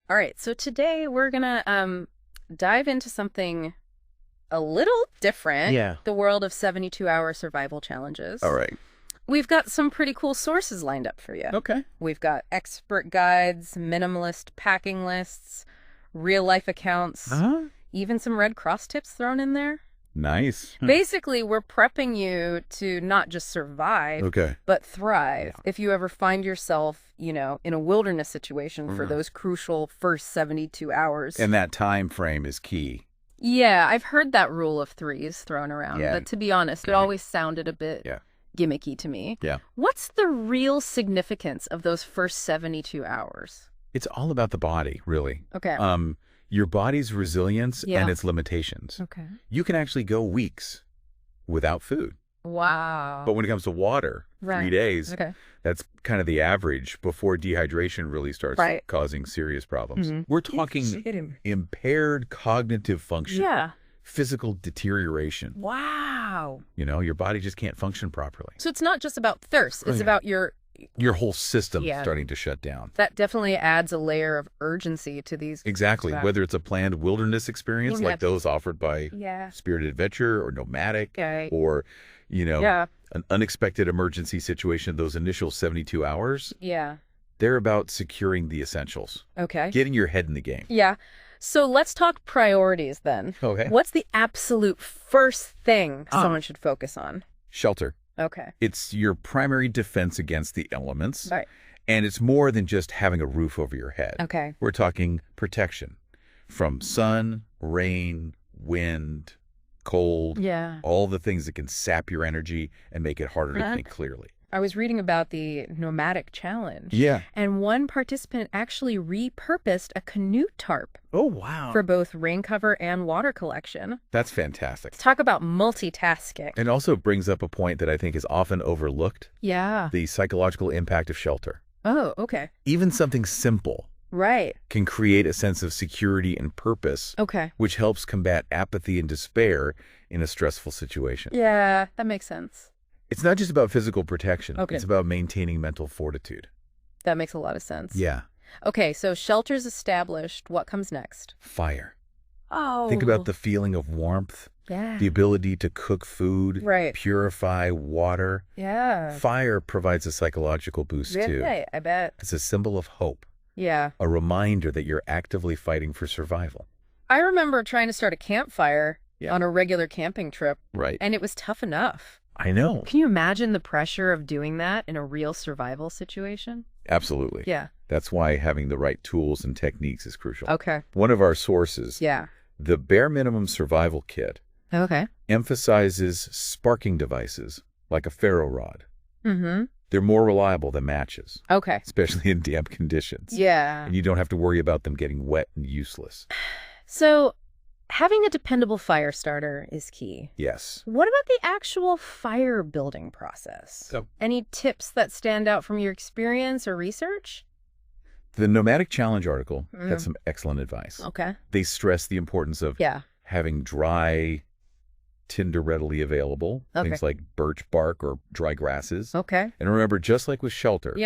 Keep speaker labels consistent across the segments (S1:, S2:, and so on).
S1: All right, so today we're gonna dive into something a little different.
S2: Yeah.
S1: The world of 72-hour survival challenges.
S2: All right.
S1: We've got some pretty cool sources lined up for you.
S2: Okay.
S1: We've got expert guides, minimalist packing lists, real-life accounts, even some Red Cross tips thrown in there.
S2: Nice.
S1: Basically, we're prepping you to not just survive,
S2: Okay.
S1: but thrive. If you ever find yourself, in a wilderness situation for those crucial first 72 hours.
S2: And that time frame is key.
S1: Yeah, I've heard that rule of threes thrown around,
S2: Yeah.
S1: but to be honest, it always sounded a bit gimmicky to me.
S2: Yeah.
S1: What's the real significance of those first 72 hours?
S2: It's all about the body, really.
S1: Okay.
S2: Your body's resilience and its limitations.
S1: Okay.
S2: You can actually go weeks without food.
S1: Wow.
S2: But when it comes to water, 3 days,
S1: Okay.
S2: that's kind of the average before dehydration really starts causing serious problems. We're talking impaired cognitive function,
S1: Yeah.
S2: physical deterioration.
S1: Wow.
S2: Your body just can't function properly.
S1: So it's not just about thirst. It's about your
S2: whole system starting to shut down.
S1: That definitely adds a layer of urgency to these.
S2: Exactly. Whether it's a planned wilderness experience like those offered by Spirited Adventure or Nomadic or, an unexpected emergency situation, those initial 72 hours, they're about securing the essentials.
S1: Okay.
S2: Getting your head in the game.
S1: Yeah. So let's talk priorities then.
S2: Okay.
S1: What's the absolute first thing someone should focus on?
S2: Shelter.
S1: Okay.
S2: It's your primary defense against the elements.
S1: Right.
S2: And it's more than just having a roof over your head.
S1: Okay.
S2: We're talking protection from sun, rain, wind, cold, all the things that can sap your energy and make it harder to think clearly.
S1: I was reading about the Nomadic Challenge.
S2: Yeah.
S1: And one participant actually repurposed a canoe tarp.
S2: Oh, wow.
S1: For both rain cover and water collection.
S2: That's fantastic.
S1: Let's talk about multitasking.
S2: And also brings up a point that I think is often overlooked.
S1: Yeah.
S2: The psychological impact of shelter.
S1: Oh, okay.
S2: Even something simple can create a sense of security and purpose, which helps combat apathy and despair in a stressful situation.
S1: Yeah, that makes sense.
S2: It's not just about physical protection.
S1: Okay.
S2: It's about maintaining mental fortitude.
S1: That makes a lot of sense.
S2: Yeah.
S1: Okay, so shelter's established. What comes next?
S2: Fire.
S1: Oh.
S2: Think about the feeling of warmth, the ability to cook food, purify water.
S1: Yeah.
S2: Fire provides a psychological boost, too.
S1: Yeah, I bet.
S2: It's a symbol of hope.
S1: Yeah.
S2: A reminder that you're actively fighting for survival.
S1: I remember trying to start a campfire on a regular camping trip.
S2: Right.
S1: And it was tough enough.
S2: I know.
S1: Can you imagine the pressure of doing that in a real survival situation?
S2: Absolutely.
S1: Yeah.
S2: That's why having the right tools and techniques is crucial.
S1: Okay.
S2: One of our sources, the Bare Minimum Survival Kit, emphasizes sparking devices like a ferro rod. Mm-hmm. They're more reliable than matches.
S1: Okay.
S2: Especially in damp conditions.
S1: Yeah.
S2: And you don't have to worry about them getting wet and useless.
S1: So having a dependable fire starter is key.
S2: Yes.
S1: What about the actual fire building process? Any tips that stand out from your experience or research?
S2: The Nomadic Challenge article had some excellent advice.
S1: Okay.
S2: They stress the importance of having dry tinder readily available, things like birch bark or dry grasses.
S1: Okay.
S2: And remember, just like with shelter,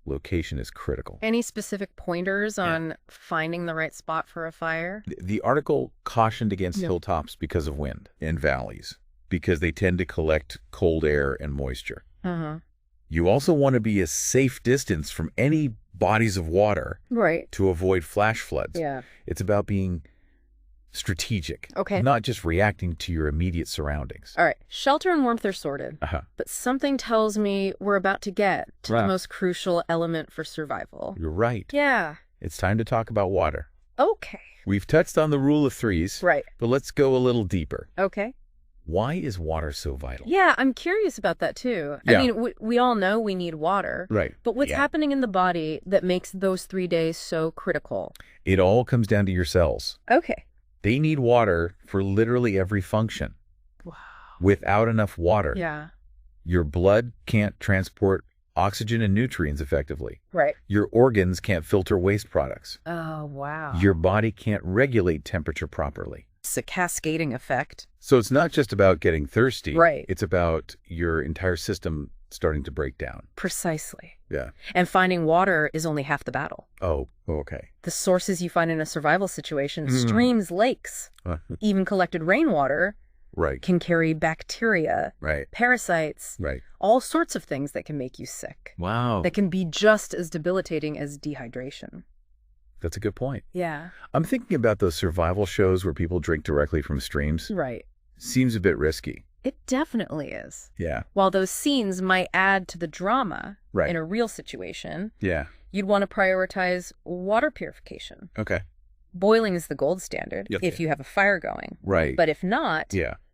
S2: location is critical.
S1: Any specific pointers on finding the right spot for a fire?
S2: The article cautioned against hilltops because of wind and valleys, because they tend to collect cold air and moisture. You also want to be a safe distance from any bodies of water to avoid flash floods.
S1: Yeah.
S2: It's about being strategic, not just reacting to your immediate surroundings.
S1: All right. Shelter and warmth are sorted, but something tells me we're about to get to the most crucial element for survival.
S2: You're right.
S1: Yeah.
S2: It's time to talk about water.
S1: Okay.
S2: We've touched on the rule of threes, but let's go a little deeper.
S1: Okay.
S2: Why is water so vital?
S1: Yeah, I'm curious about that too. I mean, we all know we need water.
S2: Right.
S1: But what's happening in the body that makes those 3 days so critical?
S2: It all comes down to your cells.
S1: Okay.
S2: They need water for literally every function. Wow. Without enough water, your blood can't transport oxygen and nutrients effectively.
S1: Right.
S2: Your organs can't filter waste products.
S1: Oh, wow.
S2: Your body can't regulate temperature properly.
S1: It's a cascading effect.
S2: So it's not just about getting thirsty.
S1: Right.
S2: It's about your entire system starting to break down.
S1: Precisely.
S2: Yeah.
S1: And finding water is only half the battle.
S2: Oh, okay.
S1: The sources you find in a survival situation, streams, lakes, even collected rainwater,
S2: right,
S1: can carry bacteria,
S2: right,
S1: parasites,
S2: right,
S1: all sorts of things that can make you sick.
S2: Wow.
S1: That can be just as debilitating as dehydration.
S2: That's a good point.
S1: Yeah.
S2: I'm thinking about those survival shows where people drink directly from streams.
S1: Right.
S2: Seems a bit risky.
S1: It definitely is.
S2: Yeah.
S1: While those scenes might add to the drama
S2: right.
S1: in a real situation,
S2: yeah,
S1: you'd want to prioritize water purification.
S2: Okay.
S1: Boiling is the gold standard if you have a fire going.
S2: Right.
S1: But if not,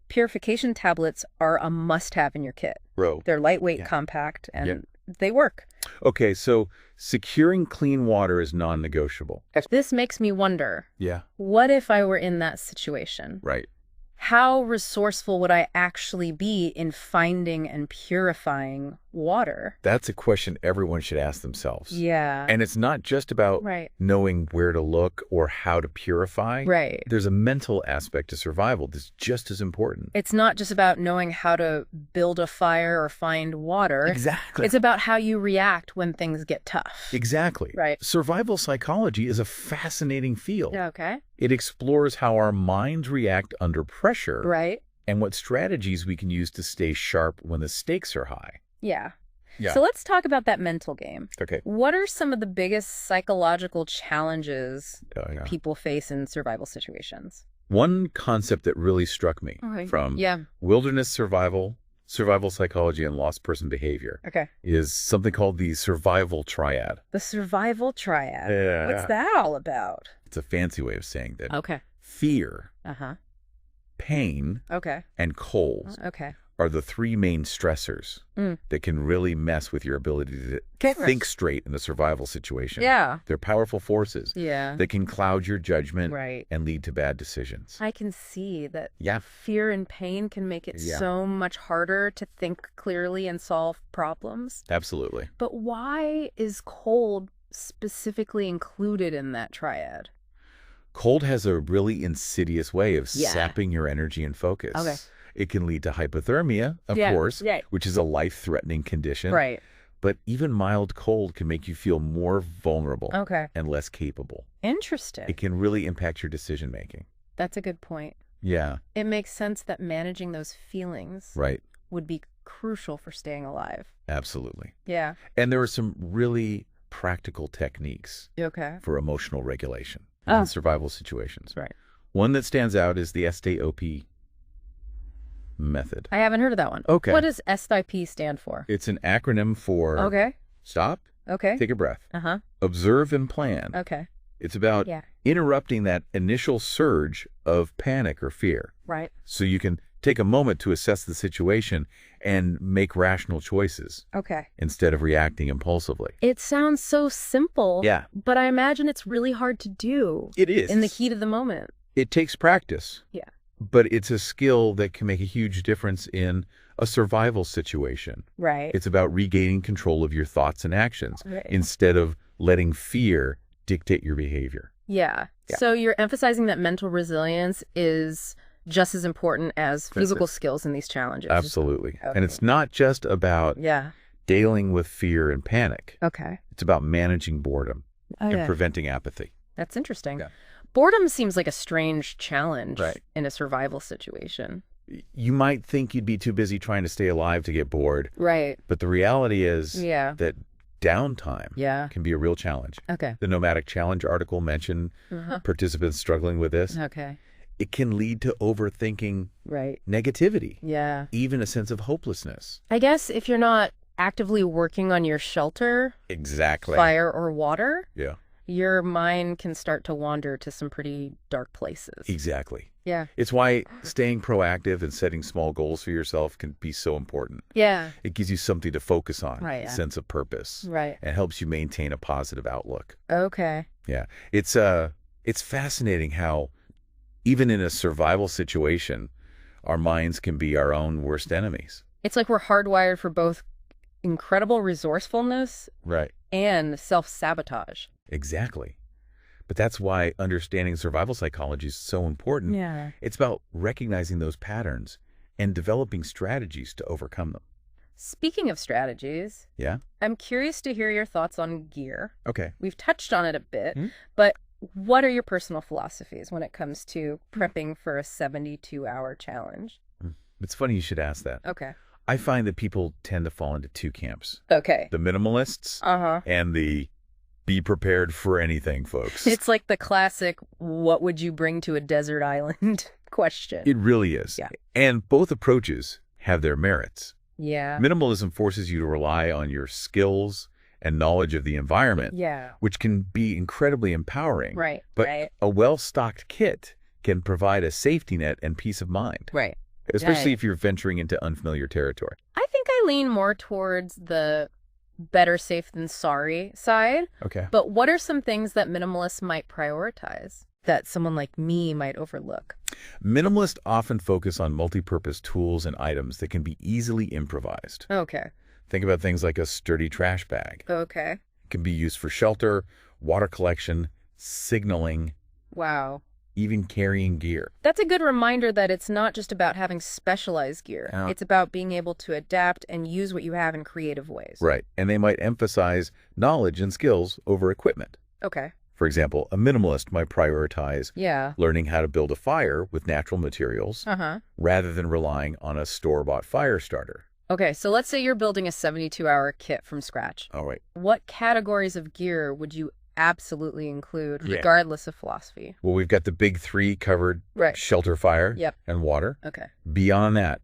S1: purification tablets are a must-have in your kit. They're lightweight, compact, and they work.
S2: Okay, so securing clean water is non-negotiable.
S1: This makes me wonder, what if I were in that situation?
S2: Right.
S1: How resourceful would I actually be in finding and purifying water?
S2: That's a question everyone should ask themselves.
S1: Yeah.
S2: And it's not just about knowing where to look or how to purify.
S1: Right.
S2: There's a mental aspect to survival that's just as important.
S1: It's not just about knowing how to build a fire or find water.
S2: Exactly.
S1: It's about how you react when things get tough.
S2: Exactly.
S1: Right.
S2: Survival psychology is a fascinating field.
S1: Okay.
S2: It explores how our minds react under pressure.
S1: Right.
S2: And what strategies we can use to stay sharp when the stakes are high.
S1: Yeah. So let's talk about that mental game.
S2: Okay.
S1: What are some of the biggest psychological challenges people face in survival situations?
S2: One concept that really struck me from wilderness survival psychology, and lost person behavior is something called the survival triad.
S1: The survival triad?
S2: Yeah.
S1: What's that all about?
S2: It's a fancy way of saying that.
S1: Okay.
S2: Fear, pain, and cold are the three main stressors that can really mess with your ability to think straight in the survival situation.
S1: Yeah.
S2: They're powerful forces that can cloud your judgment and lead to bad decisions.
S1: I can see that
S2: fear
S1: and pain can make it so much harder to think clearly and solve problems.
S2: Absolutely.
S1: But why is cold specifically included in that triad?
S2: Cold has a really insidious way of sapping your energy and focus.
S1: Okay.
S2: It can lead to hypothermia, of course, which is a life-threatening condition.
S1: Right.
S2: But even mild cold can make you feel more vulnerable and less capable.
S1: Interesting.
S2: It can really impact your decision-making.
S1: That's a good point.
S2: Yeah.
S1: It makes sense that managing those feelings would be crucial for staying alive.
S2: Absolutely.
S1: Yeah.
S2: And there are some really practical techniques for emotional regulation in survival situations.
S1: Right.
S2: One that stands out is the STOP method.
S1: I haven't heard of that one.
S2: Okay.
S1: What does STOP stand for?
S2: It's an acronym for stop, take a breath, observe and plan.
S1: Okay.
S2: It's about interrupting that initial surge of panic or fear.
S1: Right.
S2: So you can take a moment to assess the situation and make rational choices.
S1: Okay.
S2: Instead of reacting impulsively.
S1: It sounds so simple.
S2: Yeah.
S1: But I imagine it's really hard to do.
S2: It is.
S1: In the heat of the moment.
S2: It takes practice.
S1: Yeah.
S2: But it's a skill that can make a huge difference in a survival situation.
S1: Right.
S2: It's about regaining control of your thoughts and actions instead of letting fear dictate your behavior.
S1: Yeah. So you're emphasizing that mental resilience is just as important as physical skills in these challenges.
S2: Absolutely. Okay. And it's not just about dealing with fear and panic.
S1: Okay.
S2: It's about managing boredom and preventing apathy.
S1: That's interesting.
S2: Yeah.
S1: Boredom seems like a strange challenge in a survival situation.
S2: You might think you'd be too busy trying to stay alive to get bored.
S1: Right.
S2: But the reality is that downtime can be a real challenge.
S1: Okay.
S2: The Nomadic Challenge article mentioned participants struggling with this.
S1: Okay.
S2: It can lead to overthinking negativity.
S1: Yeah.
S2: Even a sense of hopelessness.
S1: I guess if you're not actively working on your shelter, fire or water, your mind can start to wander to some pretty dark places.
S2: Exactly.
S1: Yeah.
S2: It's why staying proactive and setting small goals for yourself can be so important.
S1: Yeah.
S2: It gives you something to focus on,
S1: a
S2: sense of purpose.
S1: Right.
S2: And helps you maintain a positive outlook.
S1: Okay.
S2: Yeah. It's fascinating how even in a survival situation, our minds can be our own worst enemies.
S1: It's like we're hardwired for both incredible resourcefulness and self-sabotage.
S2: Exactly. But that's why understanding survival psychology is so important.
S1: Yeah.
S2: It's about recognizing those patterns and developing strategies to overcome them.
S1: Speaking of strategies,
S2: Yeah?
S1: I'm curious to hear your thoughts on gear.
S2: Okay.
S1: We've touched on it a bit, but what are your personal philosophies when it comes to prepping for a 72-hour challenge?
S2: It's funny you should ask that.
S1: Okay.
S2: I find that people tend to fall into two camps.
S1: Okay.
S2: The minimalists and the be prepared for anything, folks.
S1: It's like the classic, what would you bring to a desert island question.
S2: It really is.
S1: Yeah.
S2: And both approaches have their merits.
S1: Yeah.
S2: Minimalism forces you to rely on your skills and knowledge of the environment, which can be incredibly empowering.
S1: Right.
S2: But a well-stocked kit can provide a safety net and peace of mind.
S1: Right.
S2: Especially if you're venturing into unfamiliar territory.
S1: I think I lean more towards the better safe than sorry side.
S2: Okay.
S1: But what are some things that minimalists might prioritize that someone like me might overlook?
S2: Minimalists often focus on multi-purpose tools and items that can be easily improvised.
S1: Okay.
S2: Think about things like a sturdy trash bag.
S1: Okay.
S2: It can be used for shelter, water collection, signaling.
S1: Wow.
S2: Even carrying gear.
S1: That's a good reminder that it's not just about having specialized gear. It's about being able to adapt and use what you have in creative ways.
S2: Right. And they might emphasize knowledge and skills over equipment.
S1: Okay.
S2: For example, a minimalist might prioritize learning how to build a fire with natural materials rather than relying on a store-bought fire starter.
S1: Okay, so let's say you're building a 72-hour kit from scratch.
S2: All right.
S1: What categories of gear would you absolutely include, regardless of philosophy?
S2: Well, we've got the big three covered: shelter, fire, and water.
S1: Okay.
S2: Beyond that,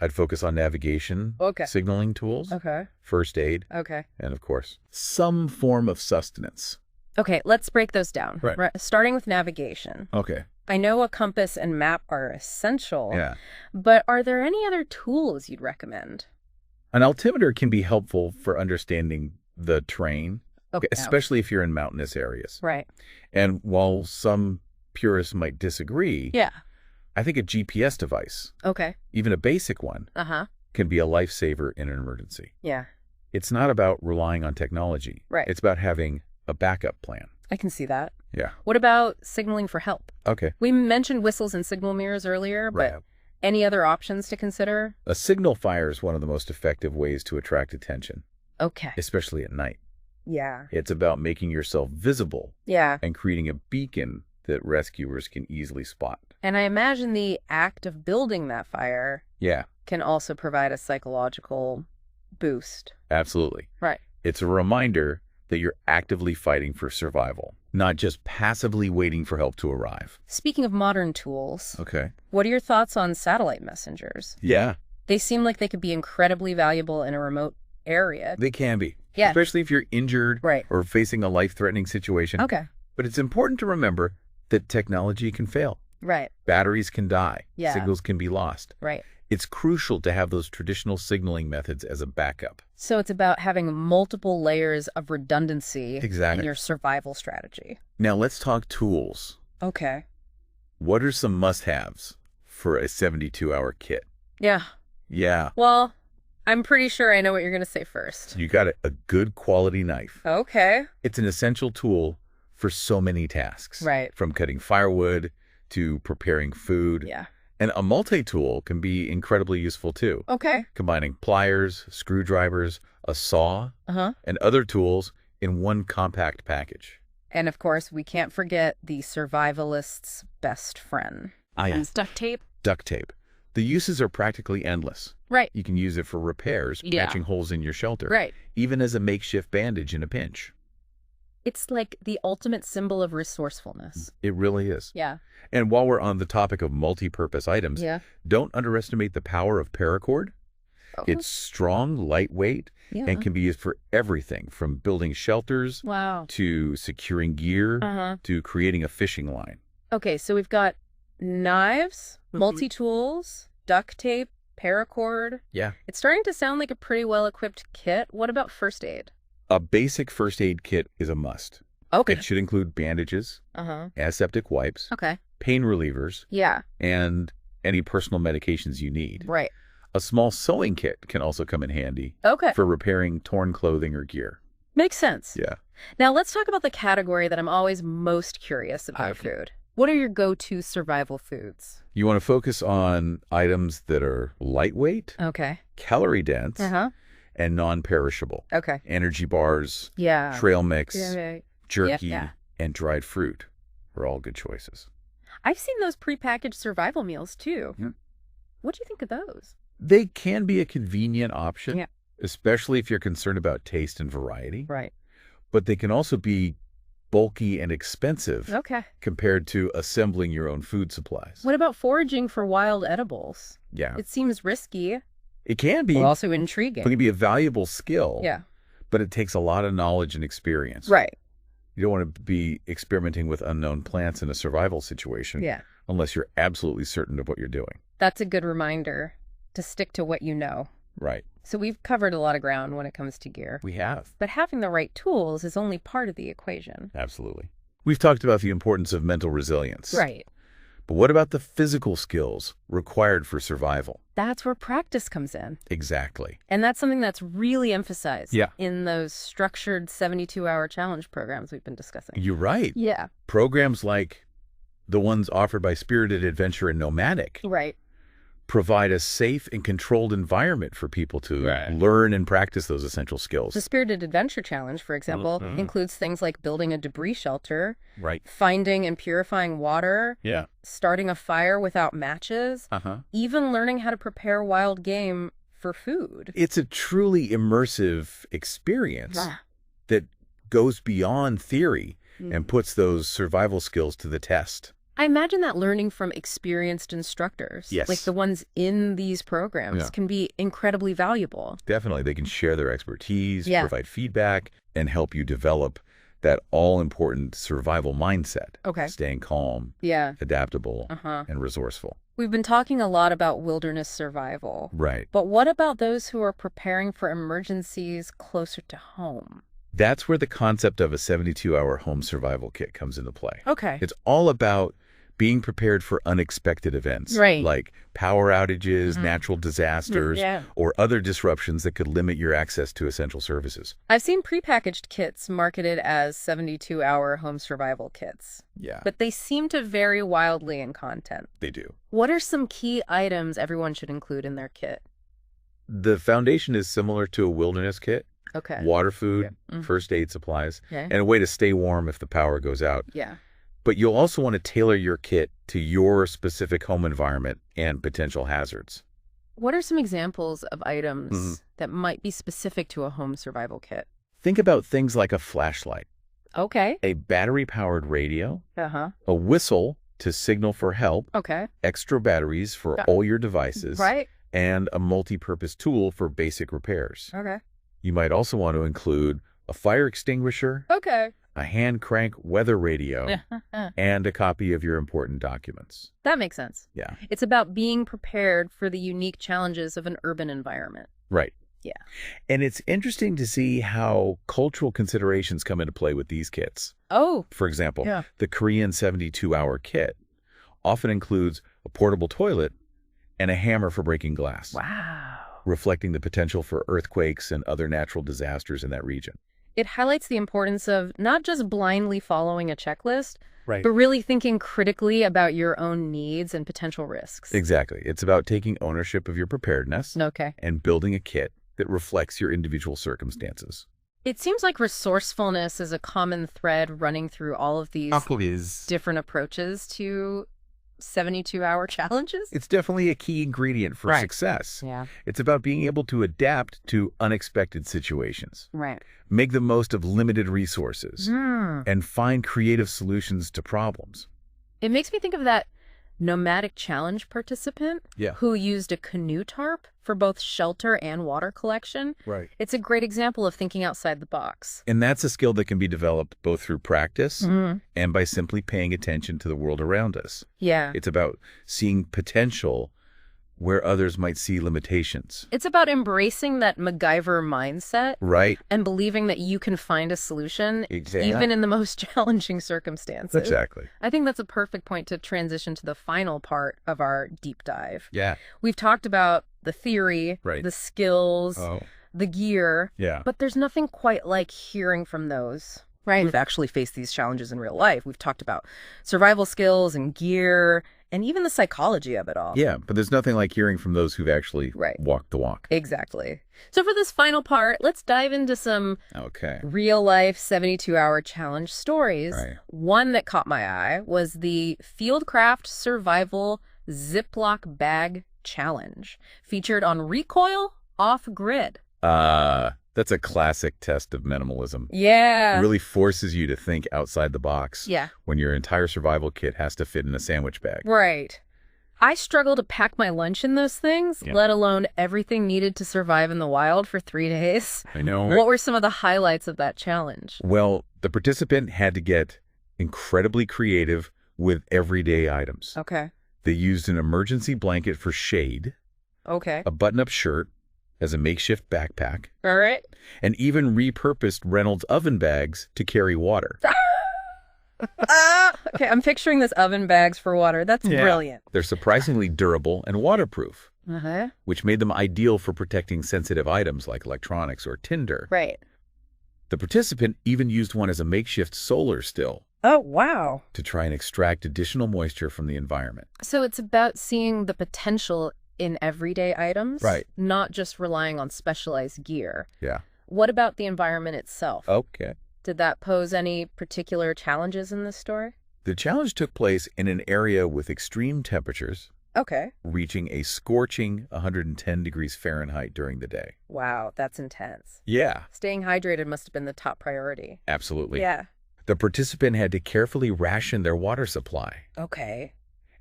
S2: I'd focus on navigation, signaling tools, first aid, and of course, some form of sustenance.
S1: Okay, let's break those down. Right. Starting with navigation.
S2: Okay.
S1: I know a compass and map are essential, but are there any other tools you'd recommend?
S2: An altimeter can be helpful for understanding the terrain, especially if you're in mountainous areas.
S1: Right.
S2: And while some purists might disagree, I think a GPS device, even a basic one, can be a lifesaver in an emergency.
S1: Yeah.
S2: It's not about relying on technology.
S1: Right.
S2: It's about having a backup plan.
S1: I can see that.
S2: Yeah.
S1: What about signaling for help?
S2: Okay.
S1: We mentioned whistles and signal mirrors earlier, but any other options to consider?
S2: A signal fire is one of the most effective ways to attract attention.
S1: Okay.
S2: Especially at night.
S1: Yeah.
S2: It's about making yourself visible.
S1: Yeah.
S2: And creating a beacon that rescuers can easily spot.
S1: And I imagine the act of building that fire can also provide a psychological boost.
S2: Absolutely.
S1: Right.
S2: It's a reminder that you're actively fighting for survival, not just passively waiting for help to arrive.
S1: Speaking of modern tools,
S2: what
S1: are your thoughts on satellite messengers?
S2: Yeah.
S1: They seem like they could be incredibly valuable in a remote area.
S2: They can be. Yeah. Especially if you're injured or facing a life-threatening situation.
S1: Okay.
S2: But it's important to remember that technology can fail.
S1: Right.
S2: Batteries can die.
S1: Yeah.
S2: Signals can be lost.
S1: Right.
S2: It's crucial to have those traditional signaling methods as a backup.
S1: So it's about having multiple layers of redundancy in your survival strategy.
S2: Now let's talk tools.
S1: Okay.
S2: What are some must-haves for a 72-hour kit?
S1: Yeah.
S2: Yeah.
S1: Well, I'm pretty sure I know what you're going to say first.
S2: You got a good quality knife.
S1: Okay.
S2: It's an essential tool for so many tasks.
S1: Right.
S2: From cutting firewood to preparing food.
S1: Yeah.
S2: And a multi-tool can be incredibly useful too.
S1: Okay.
S2: Combining pliers, screwdrivers, a saw, and other tools in one compact package.
S1: And of course, we can't forget the survivalist's best friend. Duct tape.
S2: Duct tape. The uses are practically endless.
S1: Right.
S2: You can use it for repairs, patching holes in your shelter.
S1: Right.
S2: Even as a makeshift bandage in a pinch.
S1: It's like the ultimate symbol of resourcefulness.
S2: It really is.
S1: Yeah.
S2: And while we're on the topic of multi-purpose items, don't underestimate the power of paracord. It's strong, lightweight, and can be used for everything from building shelters to securing gear to creating a fishing line.
S1: Okay, so we've got knives, multi-tools, duct tape, paracord.
S2: Yeah.
S1: It's starting to sound like a pretty well-equipped kit. What about first aid?
S2: A basic first aid kit is a must.
S1: Okay.
S2: It should include bandages, antiseptic wipes, pain relievers, and any personal medications you need.
S1: Right.
S2: A small sewing kit can also come in handy for repairing torn clothing or gear.
S1: Makes sense.
S2: Yeah.
S1: Now let's talk about the category that I'm always most curious about food. What are your go-to survival foods?
S2: You want to focus on items that are lightweight,
S1: Okay.
S2: calorie dense, and non-perishable.
S1: Okay.
S2: Energy bars,
S1: Yeah.
S2: trail mix, jerky,
S1: Yeah.
S2: and dried fruit are all good choices.
S1: I've seen those prepackaged survival meals too.
S2: Yeah.
S1: What do you think of those?
S2: They can be a convenient option,
S1: Yeah.
S2: especially if you're concerned about taste and variety.
S1: Right.
S2: But they can also be bulky and expensive compared to assembling your own food supplies.
S1: What about foraging for wild edibles?
S2: Yeah.
S1: It seems risky.
S2: It can be.
S1: But also intriguing.
S2: It can be a valuable skill.
S1: Yeah.
S2: But it takes a lot of knowledge and experience.
S1: Right.
S2: You don't want to be experimenting with unknown plants in a survival situation unless you're absolutely certain of what you're doing.
S1: That's a good reminder to stick to what you know.
S2: Right.
S1: So we've covered a lot of ground when it comes to gear.
S2: We have.
S1: But having the right tools is only part of the equation.
S2: Absolutely. We've talked about the importance of mental resilience.
S1: Right.
S2: But what about the physical skills required for survival?
S1: That's where practice comes in.
S2: Exactly.
S1: And that's something that's really emphasized in those structured 72-hour challenge programs we've been discussing.
S2: You're right.
S1: Yeah.
S2: Programs like the ones offered by Spirited Adventure and Nomadic provide a safe and controlled environment for people to learn and practice those essential skills.
S1: The Spirited Adventure Challenge, for example, includes things like building a debris shelter, finding and purifying water, starting a fire without matches, even learning how to prepare wild game for food.
S2: It's a truly immersive experience that goes beyond theory and puts those survival skills to the test.
S1: I imagine that learning from experienced instructors, like the ones in these programs, can be incredibly valuable.
S2: Definitely. They can share their expertise, provide feedback, and help you develop that all-important survival mindset. Staying calm, adaptable, and resourceful.
S1: We've been talking a lot about wilderness survival.
S2: Right.
S1: But what about those who are preparing for emergencies closer to home?
S2: That's where the concept of a 72-hour home survival kit comes into play.
S1: Okay.
S2: It's all about being prepared for unexpected events, like power outages, natural disasters, or other disruptions that could limit your access to essential services.
S1: I've seen prepackaged kits marketed as 72-hour home survival kits.
S2: Yeah.
S1: But they seem to vary wildly in content.
S2: They do.
S1: What are some key items everyone should include in their kit?
S2: The foundation is similar to a wilderness kit. Water, food, first aid supplies, and a way to stay warm if the power goes out. But you'll also want to tailor your kit to your specific home environment and potential hazards.
S1: What are some examples of items that might be specific to a home survival kit?
S2: Think about things like a flashlight, a battery-powered radio, a whistle to signal for help, extra batteries for all your devices, and a multi-purpose tool for basic repairs. You might also want to include a fire extinguisher, a hand crank weather radio, and a copy of your important documents.
S1: That makes sense.
S2: Yeah.
S1: It's about being prepared for the unique challenges of an urban environment.
S2: Right.
S1: Yeah.
S2: And it's interesting to see how cultural considerations come into play with these kits. For example, the Korean 72-hour kit often includes a portable toilet and a hammer for breaking glass.
S1: Wow.
S2: Reflecting the potential for earthquakes and other natural disasters in that region.
S1: It highlights the importance of not just blindly following a checklist, but really thinking critically about your own needs and potential risks.
S2: Exactly. It's about taking ownership of your preparedness and building a kit that reflects your individual circumstances.
S1: It seems like resourcefulness is a common thread running through all of these different approaches to 72-hour challenges.
S2: It's definitely a key ingredient for success.
S1: Yeah.
S2: It's about being able to adapt to unexpected situations.
S1: Right.
S2: Make the most of limited resources and find creative solutions to problems.
S1: It makes me think of that nomadic challenge participant who used a canoe tarp for both shelter and water collection.
S2: Right.
S1: It's a great example of thinking outside the box.
S2: And that's a skill that can be developed both through practice and by simply paying attention to the world around us.
S1: Yeah.
S2: It's about seeing potential where others might see limitations.
S1: It's about embracing that MacGyver mindset.
S2: Right.
S1: And believing that you can find a solution even in the most challenging circumstances.
S2: Exactly.
S1: I think that's a perfect point to transition to the final part of our deep dive.
S2: Yeah.
S1: We've talked about the theory, the skills, the gear, but there's nothing quite like hearing from those Right. We've actually faced these challenges in real life. We've talked about survival skills and gear and even the psychology of it all.
S2: Yeah, but there's nothing like hearing from those who've actually walked the walk.
S1: Exactly. So for this final part, let's dive into some real-life 72-hour challenge stories.
S2: Right.
S1: One that caught my eye was the Fieldcraft Survival Ziploc Bag Challenge, featured on Recoil Off-Grid.
S2: That's a classic test of minimalism.
S1: Yeah.
S2: It really forces you to think outside the box.
S1: Yeah.
S2: When your entire survival kit has to fit in a sandwich bag.
S1: Right. I struggle to pack my lunch in those things, let alone everything needed to survive in the wild for 3 days.
S2: I know.
S1: What were some of the highlights of that challenge?
S2: Well, the participant had to get incredibly creative with everyday items.
S1: Okay.
S2: They used an emergency blanket for shade.
S1: Okay.
S2: A button-up shirt as a makeshift backpack.
S1: All right.
S2: And even repurposed Reynolds oven bags to carry water.
S1: Okay, I'm picturing this oven bags for water. That's brilliant.
S2: They're surprisingly durable and waterproof, which made them ideal for protecting sensitive items like electronics or tinder.
S1: Right.
S2: The participant even used one as a makeshift solar still.
S1: Oh, wow.
S2: To try and extract additional moisture from the environment.
S1: So it's about seeing the potential in everyday items, not just relying on specialized gear.
S2: Yeah.
S1: What about the environment itself?
S2: Okay.
S1: Did that pose any particular challenges in this story?
S2: The challenge took place in an area with extreme temperatures.
S1: Okay.
S2: Reaching a scorching 110 degrees Fahrenheit during the day.
S1: Wow, that's intense.
S2: Yeah.
S1: Staying hydrated must have been the top priority.
S2: Absolutely.
S1: Yeah.
S2: The participant had to carefully ration their water supply.
S1: Okay.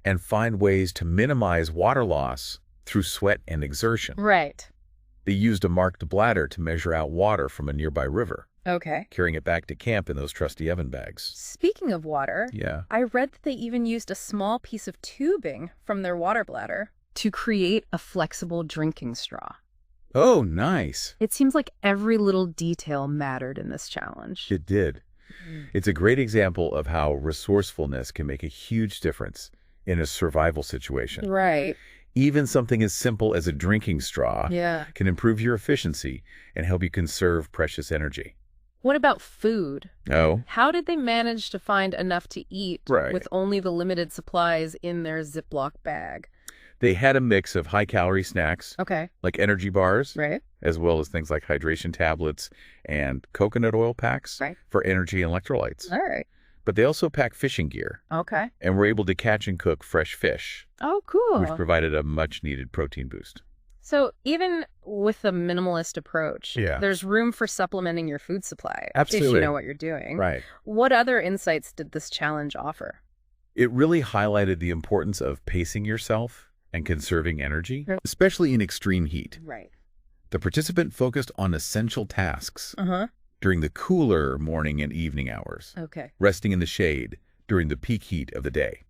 S2: And find ways to minimize water loss through sweat and exertion.
S1: Right.
S2: They used a marked bladder to measure out water from a nearby river.
S1: Okay.
S2: Carrying it back to camp in those trusty oven bags.
S1: Speaking of water, I read that they even used a small piece of tubing from their water bladder to create a flexible drinking straw.
S2: Oh, nice.
S1: It seems like every little detail mattered in this challenge.
S2: It did. It's a great example of how resourcefulness can make a huge difference in a survival situation.
S1: Right.
S2: Even something as simple as a drinking straw can improve your efficiency and help you conserve precious energy.
S1: What about food?
S2: Oh.
S1: How did they manage to find enough to eat with only the limited supplies in their Ziploc bag?
S2: They had a mix of high-calorie snacks, like energy bars, as well as things like hydration tablets and coconut oil packs for energy and electrolytes.
S1: All right.
S2: But they also packed fishing gear.
S1: Okay.
S2: And were able to catch and cook fresh fish.
S1: Oh, cool.
S2: Which provided a much-needed protein boost.
S1: So even with a minimalist approach, there's room for supplementing your food supply.
S2: Absolutely.
S1: If you know what you're doing.
S2: Right.
S1: What other insights did this challenge offer?
S2: It really highlighted the importance of pacing yourself and conserving energy, especially in extreme heat.
S1: Right.
S2: The participant focused on essential tasks during the cooler morning and evening hours.
S1: Okay.
S2: Resting in the shade during the peak heat of the day.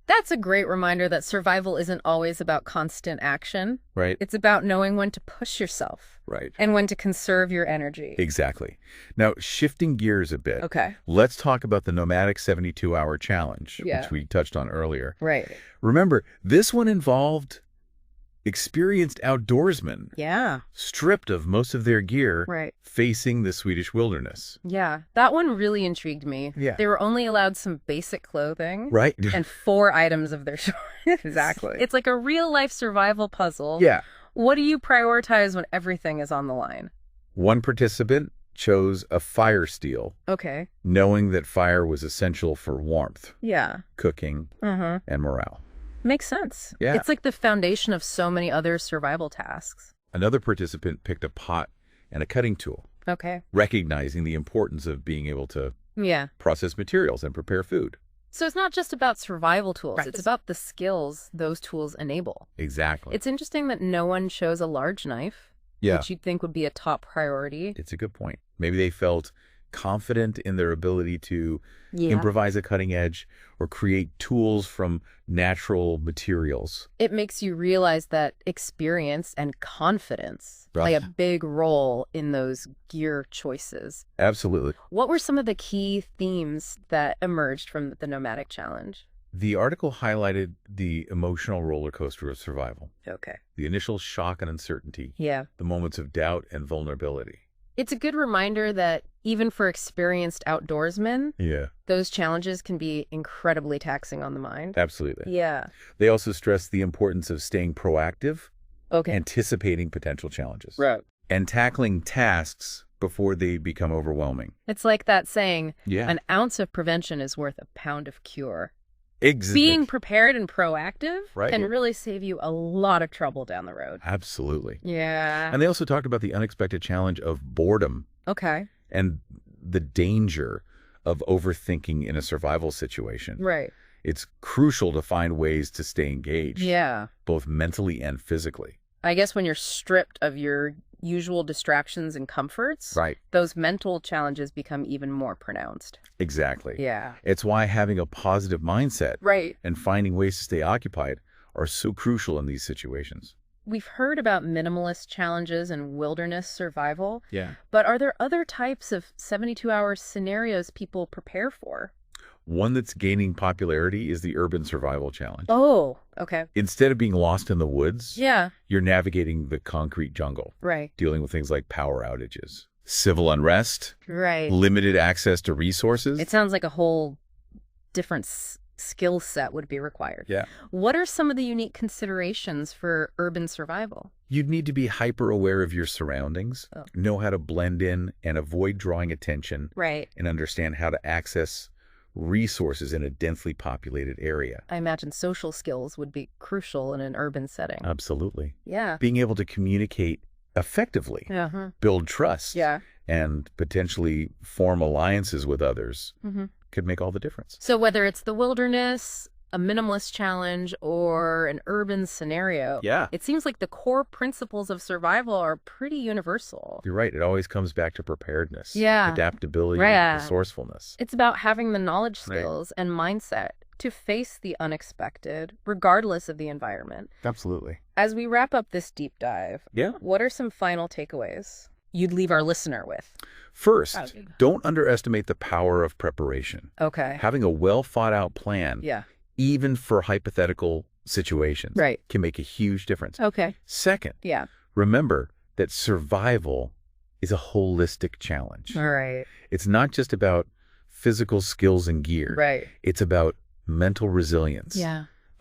S1: That's a great reminder that survival isn't always about constant action.
S2: Right.
S1: It's about knowing when to push yourself.
S2: Right.
S1: And when to conserve your energy.
S2: Exactly. Now, shifting gears a bit.
S1: Okay.
S2: Let's talk about the nomadic 72-hour challenge, which we touched on earlier.
S1: Right.
S2: Remember, this one involved experienced outdoorsmen.
S1: Yeah.
S2: Stripped of most of their gear.
S1: Right.
S2: Facing the Swedish wilderness.
S1: Yeah. That one really intrigued me.
S2: Yeah.
S1: They were only allowed some basic clothing.
S2: Right.
S1: And 4 items of their choice.
S2: Exactly.
S1: It's like a real-life survival puzzle.
S2: Yeah.
S1: What do you prioritize when everything is on the line?
S2: One participant chose a fire steel.
S1: Okay.
S2: Knowing that fire was essential for warmth.
S1: Yeah.
S2: Cooking. And morale.
S1: Makes sense.
S2: Yeah.
S1: It's like the foundation of so many other survival tasks.
S2: Another participant picked a pot and a cutting tool.
S1: Okay.
S2: Recognizing the importance of being able to process materials and prepare food.
S1: So it's not just about survival tools. Right. It's about the skills those tools enable.
S2: Exactly.
S1: It's interesting that no one chose a large knife, which you'd think would be a top priority.
S2: It's a good point. Maybe they felt confident in their ability to improvise a cutting edge or create tools from natural materials.
S1: It makes you realize that experience and confidence play a big role in those gear choices.
S2: Absolutely.
S1: What were some of the key themes that emerged from the nomadic challenge?
S2: The article highlighted the emotional roller coaster of survival.
S1: Okay.
S2: The initial shock and uncertainty.
S1: Yeah.
S2: The moments of doubt and vulnerability.
S1: It's a good reminder that even for experienced outdoorsmen, those challenges can be incredibly taxing on the mind.
S2: Absolutely.
S1: Yeah.
S2: They also stress the importance of staying proactive, anticipating potential challenges, and tackling tasks before they become overwhelming.
S1: It's like that saying, an ounce of prevention is worth a pound of cure.
S2: Exactly.
S1: Being prepared and proactive can really save you a lot of trouble down the road.
S2: Absolutely.
S1: Yeah.
S2: And they also talked about the unexpected challenge of boredom.
S1: Okay.
S2: And the danger of overthinking in a survival situation.
S1: Right.
S2: It's crucial to find ways to stay engaged.
S1: Yeah.
S2: Both mentally and physically.
S1: I guess when you're stripped of your usual distractions and comforts, those mental challenges become even more pronounced.
S2: Exactly.
S1: Yeah.
S2: It's why having a positive mindset and finding ways to stay occupied are so crucial in these situations.
S1: We've heard about minimalist challenges and wilderness survival.
S2: Yeah.
S1: But are there other types of 72-hour scenarios people prepare for?
S2: One that's gaining popularity is the urban survival challenge.
S1: Oh, okay.
S2: Instead of being lost in the woods,
S1: you're
S2: navigating the concrete jungle.
S1: Right.
S2: Dealing with things like power outages, civil unrest,
S1: right,
S2: limited access to resources.
S1: It sounds like a whole different skill set would be required.
S2: Yeah.
S1: What are some of the unique considerations for urban survival?
S2: You'd need to be hyper aware of your surroundings, know how to blend in and avoid drawing attention, and understand how to access resources in a densely populated area.
S1: I imagine social skills would be crucial in an urban setting.
S2: Absolutely.
S1: Yeah.
S2: Being able to communicate effectively, build trust, and potentially form alliances with others could make all the difference.
S1: So whether it's the wilderness, a minimalist challenge, or an urban scenario, it seems like the core principles of survival are pretty universal.
S2: You're right. It always comes back to preparedness, adaptability, and resourcefulness.
S1: It's about having the knowledge, skills, and mindset to face the unexpected, regardless of the environment.
S2: Absolutely.
S1: As we wrap up this deep dive, what are some final takeaways you'd leave our listener with?
S2: First, don't underestimate the power of preparation.
S1: Okay.
S2: Having a well-thought-out plan, even for hypothetical situations, can make a huge difference.
S1: Okay.
S2: Second, remember that survival is a holistic challenge.
S1: All right.
S2: It's not just about physical skills and gear.
S1: Right.
S2: It's about mental resilience,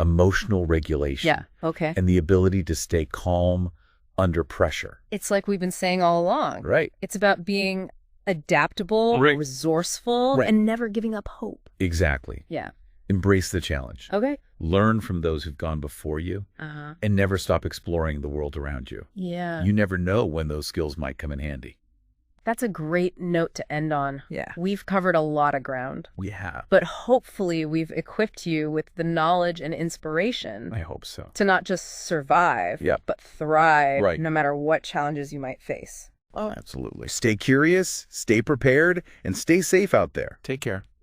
S2: emotional regulation,
S1: and
S2: the ability to stay calm under pressure.
S1: It's like we've been saying all along.
S2: Right.
S1: It's about being adaptable, resourceful, and never giving up hope.
S2: Exactly.
S1: Yeah.
S2: Embrace the challenge.
S1: Okay.
S2: Learn from those who've gone before you, and never stop exploring the world around you.
S1: Yeah.
S2: You never know when those skills might come in handy.
S1: That's a great note to end on.
S2: Yeah.
S1: We've covered a lot of ground.
S2: We have.
S1: But hopefully we've equipped you with the knowledge and inspiration.
S2: I hope so.
S1: To not just survive, but thrive no matter what challenges you might face.
S2: Oh, absolutely. Stay curious, stay prepared, and stay safe out there. Take care.